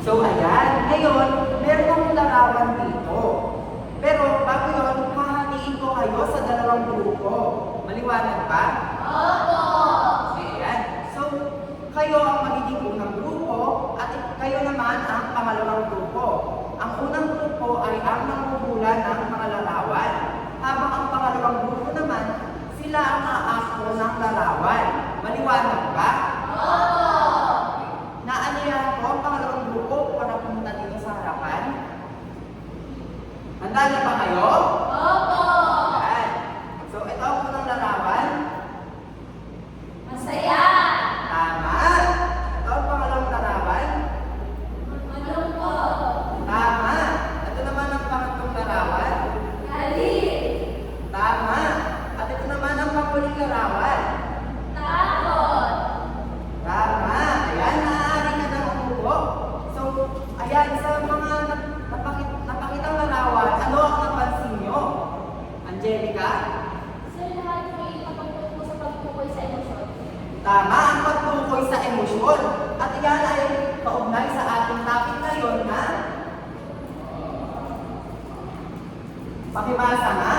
So, ayan. Ngayon, meron akong larawan dito. Pero, bago yun, hahatiin ko kayo sa dalawang grupo. Maliwanag ba? Opo! Ayan. So, kayo ang magiging unang grupo at kayo naman ang pangalawang grupo. Ang unang grupo ay ang nanguhula ng mga larawan. Habang ang pangalawang grupo naman, sila ang aakto ng larawan. Maliwanag ba? Opo! Naanyayahan ko ang pangalawang grupo para pumunta dito sa harapan. Handa na ba kayo? Opo! Ayan. So, ito ang unang larawan. Masaya! Tama. Ito ang pangalawang larawan. Malungkot! Tama. Ito naman ang pangatlong larawan. Galit! Tama. At ito naman ang panghuling larawan. Takot! Tama. Ayan, maaari ka nang umupo. So, ayan, sa mga napakitang larawan, ano ang napansin nyo? Angelica? Sir, lahat may kapagpupo sa pagpupoy sa emosyon. Tama ang pagtukoy sa emosyon. At iyan ay kaugnay sa ating topic ngayon na pakibasa nga.